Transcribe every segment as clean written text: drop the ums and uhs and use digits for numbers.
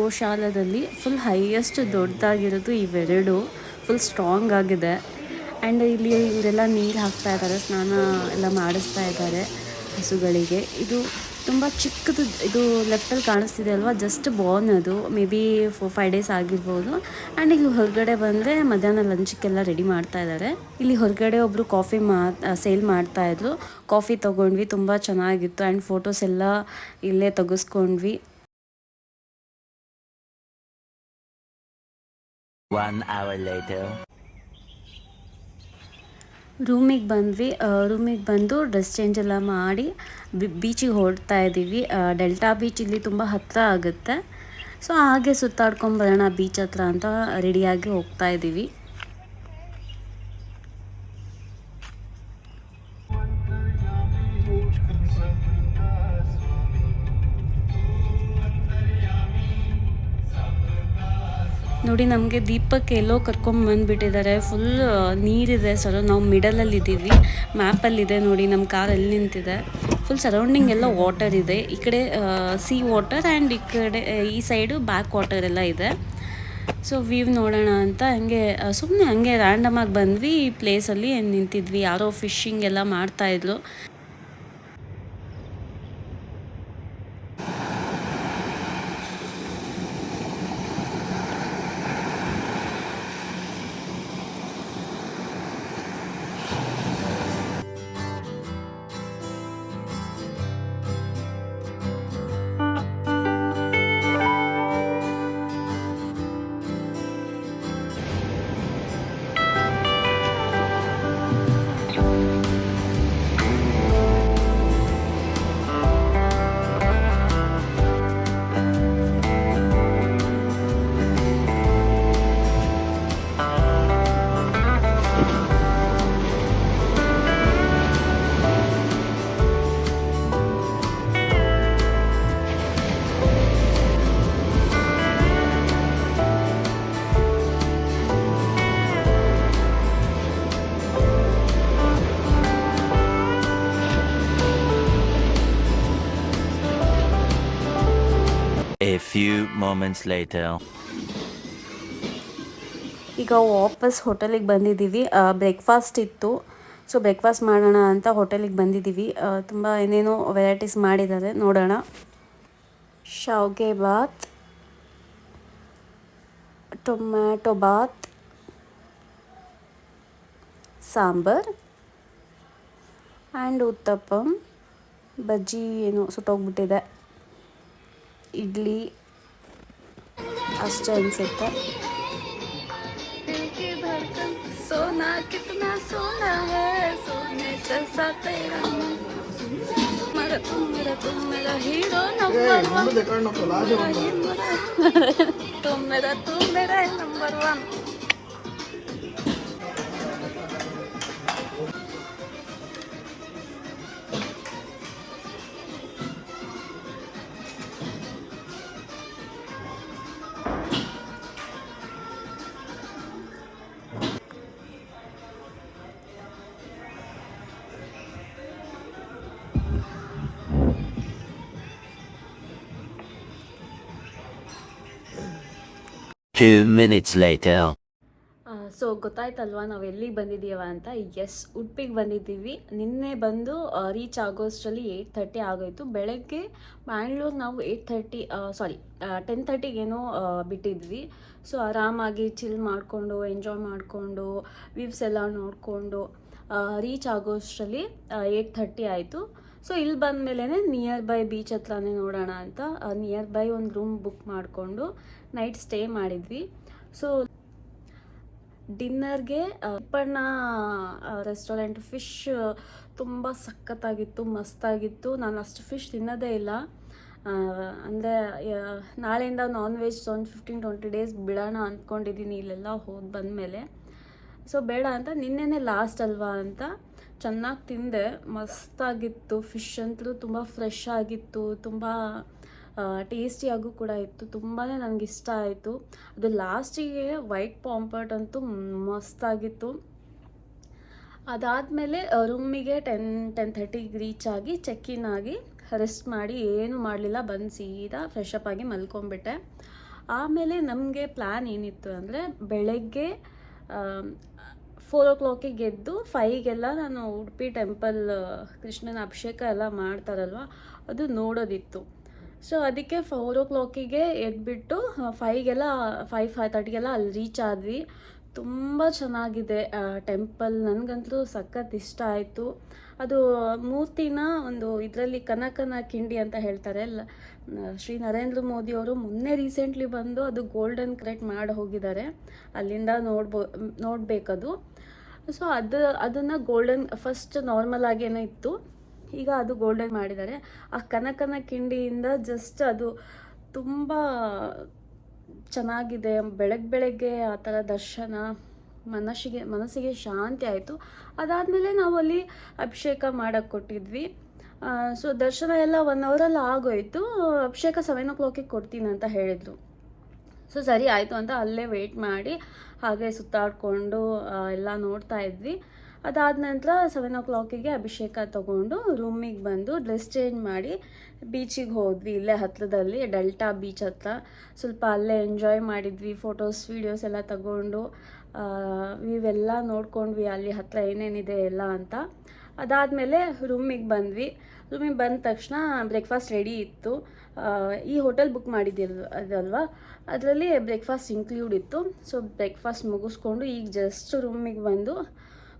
ಗೋಶಾಲದಲ್ಲಿ full highest ದೊಡ್ಡದಾಗಿರೋದು ಇವೆರಡು, full strong ಆಗಿದೆ. And ಇಲ್ಲಿ ಇವರೆಲ್ಲ ನೀರು ಹಾಕ್ತಾ ಇದ್ದಾರೆ, ಸ್ನಾನ ಎಲ್ಲ ಮಾಡಿಸ್ತಾ ಇದ್ದಾರೆ ಹಸುಗಳಿಗೆ. ಇದು ತುಂಬ ಚಿಕ್ಕದು, ಇದು ಲೆಫ್ಟಲ್ಲಿ ಕಾಣಿಸ್ತಿದೆ ಅಲ್ವಾ, ಜಸ್ಟ್ ಬಾರ್ನ್ ಅದು, ಮೇ ಬಿ 4-5 ಡೇಸ್ ಆಗಿರ್ಬೋದು. ಆ್ಯಂಡ್ ಇಲ್ಲಿ ಹೊರಗಡೆ ಬಂದರೆ ಮಧ್ಯಾಹ್ನ ಲಂಚ್ಗೆಲ್ಲ ರೆಡಿ ಮಾಡ್ತಾ ಇದ್ದಾರೆ. ಇಲ್ಲಿ ಹೊರಗಡೆ ಒಬ್ಬರು ಕಾಫಿ ಸೇಲ್ ಮಾಡ್ತಾಯಿದ್ರು. ಕಾಫಿ ತೊಗೊಂಡ್ವಿ, ತುಂಬ ಚೆನ್ನಾಗಿತ್ತು. ಆ್ಯಂಡ್ ಫೋಟೋಸ್ ಎಲ್ಲ ಇಲ್ಲೇ ತೆಗೆಸ್ಕೊಂಡ್ವಿ. 1 hour later. ರೂಮಿಗೆ ಬಂದ್ವಿ. ರೂಮಿಗೆ ಬಂದು ಡ್ರೆಸ್ ಚೇಂಜ್ ಎಲ್ಲ ಮಾಡಿ ಬೀಚಿಗೆ ಹೊರಡ್ತಾ ಇದ್ದೀವಿ. ಡೆಲ್ಟಾ ಬೀಚ್ ಇಲ್ಲಿ ತುಂಬ ಹತ್ತಿರ ಆಗುತ್ತೆ. ಸೊ ಹಾಗೆ ಸುತ್ತಾಡ್ಕೊಂಬರೋಣ ಬೀಚ್ ಹತ್ರ ಅಂತ ರೆಡಿಯಾಗಿ ಹೋಗ್ತಾ ಇದ್ದೀವಿ. ನೋಡಿ, ನಮಗೆ ದೀಪಕ್ಕೆ ಎಲ್ಲೋ ಕರ್ಕೊಂಬಂದುಬಿಟ್ಟಿದ್ದಾರೆ. ಫುಲ್ ನೀರಿದೆ ಸರ್, ನಾವು ಮಿಡಲಲ್ಲಿ ಇದ್ದೀವಿ. ಮ್ಯಾಪಲ್ಲಿದೆ ನೋಡಿ ನಮ್ಮ ಕಾರ್ ಎಲ್ಲಿ ನಿಂತಿದೆ. ಫುಲ್ ಸರೌಂಡಿಂಗ್ ಎಲ್ಲ ವಾಟರ್ ಇದೆ. ಈ ಕಡೆ ಸೀ ವಾಟರ್ ಆ್ಯಂಡ್ ಈ ಕಡೆ ಈ ಸೈಡು ಬ್ಯಾಕ್ ವಾಟರ್ ಎಲ್ಲ ಇದೆ. ಸೊ ವ್ಯೂ ನೋಡೋಣ ಅಂತ ಹಂಗೆ ಸುಮ್ಮನೆ ಹಂಗೆ ರ್ಯಾಂಡಮಾಗಿ ಬಂದ್ವಿ. ಈ ಪ್ಲೇಸಲ್ಲಿ ನಿಂತಿದ್ವಿ. ಯಾರೋ ಫಿಶಿಂಗ್ ಎಲ್ಲ ಮಾಡ್ತಾಯಿದ್ರು. A few moments later. ಈಗ ವಾಪಸ್ ಹೋಟೆಲಿಗೆ ಬಂದಿದ್ದೀವಿ. ಬ್ರೇಕ್ಫಾಸ್ಟ್ ಇತ್ತು, ಸೊ ಬ್ರೇಕ್ಫಾಸ್ಟ್ ಮಾಡೋಣ ಅಂತ ಹೋಟೆಲಿಗೆ ಬಂದಿದ್ದೀವಿ. ತುಂಬ ಏನೇನೋ ವೆರೈಟೀಸ್ ಮಾಡಿದ್ದಾರೆ, ನೋಡೋಣ. ಶಾವ್ಗೆ ಬಾತ್, ಟೊಮ್ಯಾಟೊ ಬಾತ್, ಸಾಂಬಾರ್ ಆ್ಯಂಡ್ ಉತ್ತಪ್ಪಂ, ಬಜ್ಜಿ ಏನು ಸುಟ್ಟೋಗ್ಬಿಟ್ಟಿದೆ, ಇಡ್ಲಿ ಅಷ್ಟೇ ಅನಿಸುತ್ತೆ. सोना कितना सोना है, सोने जैसा तेरा मेरा तुम मेरा हीरो नंबर 1 तुम मेरा number 1. Two minutes later. So ಗೊತ್ತಾಯ್ತಲ್ವಾ ನಾವು ಎಲ್ಲಿಗೆ ಬಂದಿದ್ದೀವ ಅಂತ. ಎಸ್, ಉಡುಪಿಗೆ ಬಂದಿದ್ದೀವಿ. ನಿನ್ನೆ ಬಂದು ರೀಚ್ ಆಗೋಷ್ಟರಲ್ಲಿ 8:30 ಆಗೋಯಿತು. ಬೆಳಗ್ಗೆ ಮ್ಯಾಂಗ್ಳೂರು ನಾವು 10:30ಗೇನೋ ಬಿಟ್ಟಿದ್ವಿ. ಸೊ ಆರಾಮಾಗಿ ಚಿಲ್ ಮಾಡಿಕೊಂಡು ಎಂಜಾಯ್ ಮಾಡಿಕೊಂಡು ವ್ಯೂವ್ಸ್ ಎಲ್ಲ ನೋಡಿಕೊಂಡು ರೀಚ್ ಆಗೋಷ್ಟರಲ್ಲಿ 8:30 ಆಯಿತು. ಸೊ ಇಲ್ಲಿ ಬಂದಮೇಲೆ ನಿಯರ್ ಬೈ ಬೀಚ್ ಹತ್ರನೇ ನೋಡೋಣ ಅಂತ ನಿಯರ್ ಬೈ ಒಂದು ರೂಮ್ ಬುಕ್ ಮಾಡಿಕೊಂಡು ನೈಟ್ ಸ್ಟೇ ಮಾಡಿದ್ವಿ. ಸೊ ಡಿನ್ನರ್ಗೆ ಅಪ್ಪಣ್ಣ ರೆಸ್ಟೋರೆಂಟ್ ಫಿಶ್ ತುಂಬ ಸಖತ್ತಾಗಿತ್ತು, ಮಸ್ತಾಗಿತ್ತು. ನಾನು ಅಷ್ಟು ಫಿಶ್ ತಿನ್ನೋದೇ ಇಲ್ಲ. ಅಂದರೆ ನಾಳೆಯಿಂದ ನಾನ್ ವೆಜ್ ಒಂದು 15-20 ಡೇಸ್ ಬಿಡೋಣ ಅಂದ್ಕೊಂಡಿದ್ದೀನಿ ಇಲ್ಲೆಲ್ಲ ಹೋಗಿ ಬಂದಮೇಲೆ. ಸೊ ಬೇಡ ಅಂತ ನಿನ್ನೆನೇ ಲಾಸ್ಟ್ ಅಲ್ವಾ ಅಂತ ಚೆನ್ನಾಗಿ ತಿಂದೆ, ಮಸ್ತಾಗಿತ್ತು. ಫಿಶ್ ಅಂತೂ ತುಂಬ ಫ್ರೆಶ್ ಆಗಿತ್ತು, ತುಂಬ ಟೇಸ್ಟಿಯಾಗೂ ಕೂಡ ಇತ್ತು. ತುಂಬಾ ನನಗಿಷ್ಟ ಆಯಿತು. ಅದು ಲಾಸ್ಟಿಗೆ ವೈಟ್ ಪಾಂಪರ್ಟ್ ಅಂತೂ ಮಸ್ತಾಗಿತ್ತು. ಅದಾದಮೇಲೆ ರೂಮಿಗೆ 10:30ಗೆ ರೀಚ್ ಆಗಿ ಚೆಕ್ ಇನ್ ಆಗಿ ರೆಸ್ಟ್ ಮಾಡಿ ಏನೂ ಮಾಡಲಿಲ್ಲ, ಬಂದು ಸೀದಾ ಫ್ರೆಶಪ್ ಆಗಿ ಮಲ್ಕೊಂಡ್ಬಿಟ್ಟೆ. ಆಮೇಲೆ ನಮಗೆ ಪ್ಲ್ಯಾನ್ ಏನಿತ್ತು ಅಂದರೆ ಬೆಳಗ್ಗೆ 4 o'clock ಎದ್ದು 5ಗೆಲ್ಲ ನಾನು ಉಡುಪಿ ಟೆಂಪಲ್ ಕೃಷ್ಣನ ಅಭಿಷೇಕ ಎಲ್ಲ ಮಾಡ್ತಾರಲ್ವ ಅದು ನೋಡೋದಿತ್ತು. ಸೊ ಅದಕ್ಕೆ 4 o'clock ಎದ್ಬಿಟ್ಟು 5:30ಗೆಲ್ಲ ಅಲ್ಲಿ ರೀಚ್ ಆದ್ವಿ. ತುಂಬ ಚೆನ್ನಾಗಿದೆ ಟೆಂಪಲ್, ನನಗಂತೂ ಸಖತ್ ಇಷ್ಟ ಆಯಿತು. ಅದು ಮೂರ್ತಿನ ಒಂದು ಇದರಲ್ಲಿ ಕನಕನ ಕಿಂಡಿ ಅಂತ ಹೇಳ್ತಾರೆ. ಶ್ರೀ ನರೇಂದ್ರ ಮೋದಿ ಅವರು ಮೊನ್ನೆ ರೀಸೆಂಟ್ಲಿ ಬಂದು ಅದು ಗೋಲ್ಡನ್ ಕ್ರೆಟ್ ಮಾಡಿ ಹೋಗಿದ್ದಾರೆ. ಅಲ್ಲಿಂದ ನೋಡಬೇಕದು. ಸೊ ಅದನ್ನು ಗೋಲ್ಡನ್ ಫಸ್ಟ್ ನಾರ್ಮಲ್ ಆಗೇನೋ ಇತ್ತು, ಈಗ ಅದು ಗೋಲ್ಡನ್ ಮಾಡಿದ್ದಾರೆ. ಆ ಕನಕನ ಕಿಂಡಿಯಿಂದ ಜಸ್ಟ್ ಅದು ತುಂಬ ಚೆನ್ನಾಗಿದೆ. ಬೆಳಗ್ಗೆ ಆ ಥರ ದರ್ಶನ, ಮನಸ್ಸಿಗೆ ಶಾಂತಿ ಆಯಿತು. ಅದಾದಮೇಲೆ ನಾವು ಅಲ್ಲಿ ಅಭಿಷೇಕ ಮಾಡೋಕ್ಕೆ ಕೊಟ್ಟಿದ್ವಿ. ಸೊ ದರ್ಶನ ಎಲ್ಲ 1 ಅವರಲ್ಲಿ ಆಗೋಯಿತು. ಅಭಿಷೇಕ 7 o'clock ಕೊಡ್ತೀನಿ ಅಂತ ಹೇಳಿದರು. ಸೊ ಸರಿ ಆಯಿತು ಅಂತ ಅಲ್ಲೇ ವೆಯ್ಟ್ ಮಾಡಿ ಹಾಗೆ ಸುತ್ತಾಡಿಕೊಂಡು ಎಲ್ಲ ನೋಡ್ತಾ ಇದ್ವಿ. ಅದಾದ ನಂತರ 7 o'clock ಅಭಿಷೇಕ ತೊಗೊಂಡು ರೂಮಿಗೆ ಬಂದು ಡ್ರೆಸ್ ಚೇಂಜ್ ಮಾಡಿ ಬೀಚಿಗೆ ಹೋದ್ವಿ. ಇಲ್ಲೇ ಹತ್ತಿರದಲ್ಲಿ ಡೆಲ್ಟಾ ಬೀಚ್ ಹತ್ರ ಸ್ವಲ್ಪ ಅಲ್ಲೇ ಎಂಜಾಯ್ ಮಾಡಿದ್ವಿ. ಫೋಟೋಸ್ ವೀಡಿಯೋಸ್ ಎಲ್ಲ ತಗೊಂಡು ಇವೆಲ್ಲ ನೋಡ್ಕೊಂಡ್ವಿ, ಅಲ್ಲಿ ಹತ್ತಿರ ಏನೇನಿದೆ ಎಲ್ಲ ಅಂತ. ಅದಾದಮೇಲೆ ರೂಮಿಗೆ ಬಂದ್ವಿ. ರೂಮಿಗೆ ಬಂದ ತಕ್ಷಣ ಬ್ರೇಕ್ಫಾಸ್ಟ್ ರೆಡಿ ಇತ್ತು. ಈ ಹೋಟೆಲ್ ಬುಕ್ ಅದಲ್ವಾ, ಅದರಲ್ಲಿ ಬ್ರೇಕ್ಫಾಸ್ಟ್ ಇನ್ಕ್ಲೂಡ್ ಇತ್ತು. ಸೊ ಬ್ರೇಕ್ಫಾಸ್ಟ್ ಮುಗಿಸ್ಕೊಂಡು ಈಗ ಜಸ್ಟ್ ರೂಮಿಗೆ ಬಂದು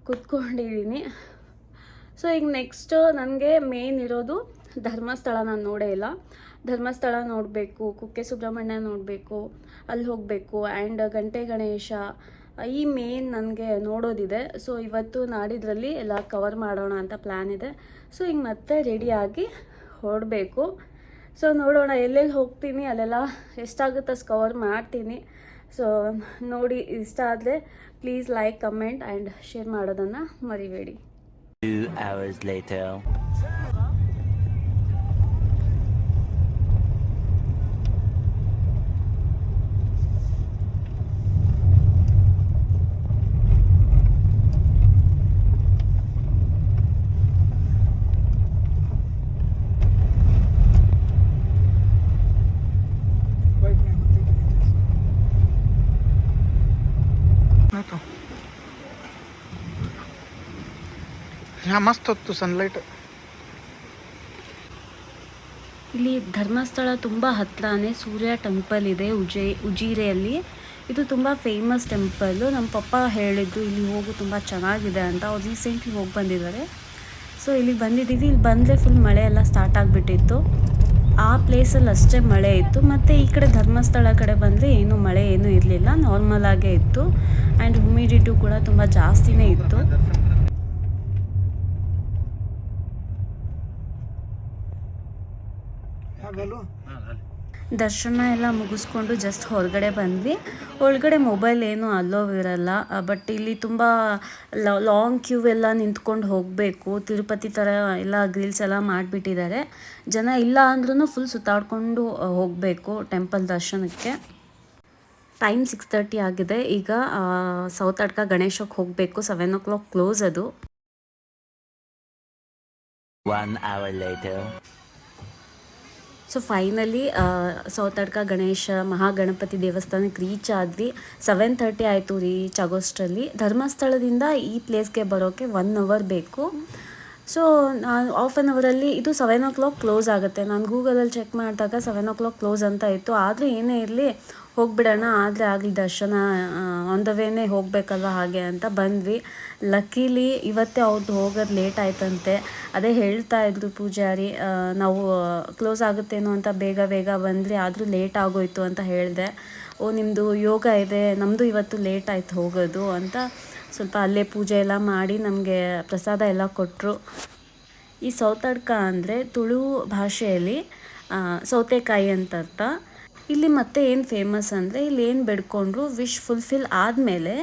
ಕೂತ್ಕೊಂಡಿದ್ದೀನಿ. ಸೊ ಈಗ ನೆಕ್ಸ್ಟ್ ನನಗೆ ಮೇನ್ ಇರೋದು ಧರ್ಮಸ್ಥಳ. ನಾನು ನೋಡೇ ಇಲ್ಲ. ಧರ್ಮಸ್ಥಳ ನೋಡಬೇಕು, ಕುಕ್ಕೆ ಸುಬ್ರಹ್ಮಣ್ಯ ನೋಡಬೇಕು, ಅಲ್ಲಿ ಹೋಗಬೇಕು. ಆ್ಯಂಡ್ ಗಂಟೆ ಗಣೇಶ, ಈ ಮೇನ್ ನನಗೆ ನೋಡೋದಿದೆ. ಸೊ ಇವತ್ತು ನಾಡಿದ್ರಲ್ಲಿ ಎಲ್ಲ ಕವರ್ ಮಾಡೋಣ ಅಂತ ಪ್ಲ್ಯಾನ್ ಇದೆ. ಸೊ ಈಗ ಮತ್ತೆ ರೆಡಿಯಾಗಿ ಹೊರಡಬೇಕು. ಸೊ ನೋಡೋಣ ಎಲ್ಲೆಲ್ಲಿ ಹೋಗ್ತೀನಿ, ಅಲ್ಲೆಲ್ಲ ಎಷ್ಟಾಗುತ್ತೆ ಅಷ್ಟು ಕವರ್ ಮಾಡ್ತೀನಿ. ಸೊ ನೋಡಿ, ಇಷ್ಟ ಆದರೆ please like, comment and share ಮಾಡೋದನ್ನು ಮರಿಬೇಡಿ. 2 hours later. ह्या मस्त होतो सनलाइट. ಇಲ್ಲಿ ಧರ್ಮಸ್ಥಳ ತುಂಬ ಹತ್ತಿರನೇ ಸೂರ್ಯ ಟೆಂಪಲ್ ಇದೆ ಉಜಿರೆಯಲ್ಲಿ. ಇದು ತುಂಬ ಫೇಮಸ್ ಟೆಂಪಲ್ಲು. ನಮ್ಮ ಪಪ್ಪ ಹೇಳಿದ್ರು ಇಲ್ಲಿ ಹೋಗು ತುಂಬ ಚೆನ್ನಾಗಿದೆ ಅಂತ. ಅವ್ರು ರೀಸೆಂಟ್ಲಿ ಹೋಗಿ ಬಂದಿದ್ದಾರೆ. ಸೊ ಇಲ್ಲಿಗೆ ಬಂದಿದ್ದೀವಿ. ಇಲ್ಲಿ ಬಂದರೆ ಫುಲ್ ಮಳೆ ಎಲ್ಲ ಸ್ಟಾರ್ಟ್ ಆಗಿಬಿಟ್ಟಿತ್ತು. ಆ ಪ್ಲೇಸಲ್ಲಿ ಅಷ್ಟೇ ಮಳೆ ಇತ್ತು. ಮತ್ತು ಈ ಕಡೆ ಧರ್ಮಸ್ಥಳ ಕಡೆ ಬಂದರೆ ಮಳೆ ಏನೂ ಇರಲಿಲ್ಲ, ನಾರ್ಮಲ್ ಆಗೇ ಇತ್ತು. ಆ್ಯಂಡ್ ಹ್ಯುಮಿಡಿಟಿ ಕೂಡ ತುಂಬ ಜಾಸ್ತಿನೇ ಇತ್ತು. ದರ್ಶನ ಎಲ್ಲ ಮುಗಿಸ್ಕೊಂಡು ಜಸ್ಟ್ ಹೊರಗಡೆ ಬಂದ್ವಿ. ಒಳಗಡೆ ಮೊಬೈಲ್ ಏನೂ ಅಲೋವ್ ಇರಲ್ಲ. ಬಟ್ ಇಲ್ಲಿ ತುಂಬ ಲಾಂಗ್ ಕ್ಯೂ ಎಲ್ಲ ನಿಂತ್ಕೊಂಡು ಹೋಗಬೇಕು. ತಿರುಪತಿ ಥರ ಎಲ್ಲ ಗ್ರಿಲ್ಸ್ ಎಲ್ಲ ಮಾಡಿಬಿಟ್ಟಿದ್ದಾರೆ. ಜನ ಇಲ್ಲ ಅಂದ್ರೂ ಫುಲ್ ಸುತ್ತಾಡ್ಕೊಂಡು ಹೋಗಬೇಕು ಟೆಂಪಲ್ ದರ್ಶನಕ್ಕೆ. ಟೈಮ್ 6:30 ಆಗಿದೆ. ಈಗ ಸೌತಡ್ಕ ಗಣೇಶಕ್ಕೆ ಹೋಗಬೇಕು. 7 o'clock ಕ್ಲೋಸ್ ಅದು. 1 hour later. So finally Sowthadka Ganesha Mahaganapati ದೇವಸ್ಥಾನಕ್ಕೆ ರೀಚ್ ಆದ್ವಿ. 7:30 ಆಯಿತು ರೀಚ್ ಆಗೋಷ್ಟರಲ್ಲಿ. ಧರ್ಮಸ್ಥಳದಿಂದ ಈ ಪ್ಲೇಸ್ಗೆ ಬರೋಕ್ಕೆ 1 hour ಬೇಕು. ಸೊ ನಾನು ಹಾಫ್ ಆನ್ ಅವರಲ್ಲಿ ಇದು 7 o'clock ಕ್ಲೋಸ್ ಆಗುತ್ತೆ. ನಾನು ಗೂಗಲಲ್ಲಿ ಚೆಕ್ ಮಾಡಿದಾಗ 7 o'clock ಕ್ಲೋಸ್ ಅಂತ ಇತ್ತು. ಆದರೂ ಏನೇ ಇರಲಿ ಹೋಗಿಬಿಡೋಣ, ಆದರೆ ಆಗಲಿ ದರ್ಶನ ಆನ್ ದ ವೇನೇ ಹೋಗಬೇಕಲ್ವ ಹಾಗೆ ಅಂತ ಬಂದ್ವಿ. ಲಕ್ಕೀಲಿ ಇವತ್ತೇ ಅವ್ರದ್ದು ಹೋಗೋದು ಲೇಟ್ ಆಯ್ತಂತೆ. ಅದೇ ಹೇಳ್ತಾ ಇದ್ರು ಪೂಜಾರಿ, ನಾವು ಕ್ಲೋಸ್ ಆಗುತ್ತೇನೋ ಅಂತ ಬೇಗ ಬಂದ್ರಿ, ಆದರೂ ಲೇಟ್ ಆಗೋಯ್ತು ಅಂತ ಹೇಳಿದೆ. ನಿಮ್ಮದು ಯೋಗ ಇದೆ, ನಮ್ಮದು ಇವತ್ತು ಲೇಟ್ ಆಯ್ತು ಹೋಗೋದು ಅಂತ ಸ್ವಲ್ಪ ಅಲ್ಲೇ ಪೂಜೆ ಎಲ್ಲ ಮಾಡಿ ನಮಗೆ ಪ್ರಸಾದ ಎಲ್ಲ ಕೊಟ್ಟರು. ಈ ಸೌತಡ್ಕ ಅಂದರೆ ತುಳು ಭಾಷೆಯಲ್ಲಿ ಸೌತೆಕಾಯಿ ಅಂತ ಅರ್ಥ. ಇಲ್ಲಿ ಮತ್ತೆ ಏನು ಫೇಮಸ್ ಅಂದರೆ ಇಲ್ಲಿ ಏನು ಬೇಡ್ಕೊಂಡ್ರು ವಿಶ್ ಫುಲ್ಫಿಲ್ ಆದಮೇಲೆ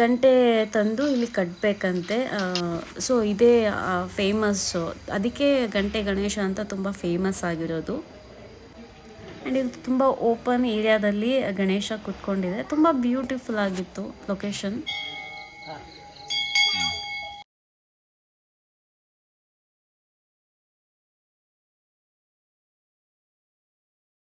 ಗಂಟೆ ತಂದು ಇಲ್ಲಿ ಕಟ್ಟಬೇಕಂತೆ. ಸೊ ಇದೇ ಫೇಮಸ್ಸು, ಅದಕ್ಕೆ ಗಂಟೆ ಗಣೇಶ ಅಂತ ತುಂಬ ಫೇಮಸ್ ಆಗಿರೋದು. ಆ್ಯಂಡ್ ಇದು ತುಂಬ ಓಪನ್ ಏರಿಯಾದಲ್ಲಿ ಗಣೇಶ ಕೂತ್ಕೊಂಡಿದೆ. ತುಂಬ ಬ್ಯೂಟಿಫುಲ್ ಆಗಿತ್ತು ಲೊಕೇಶನ್.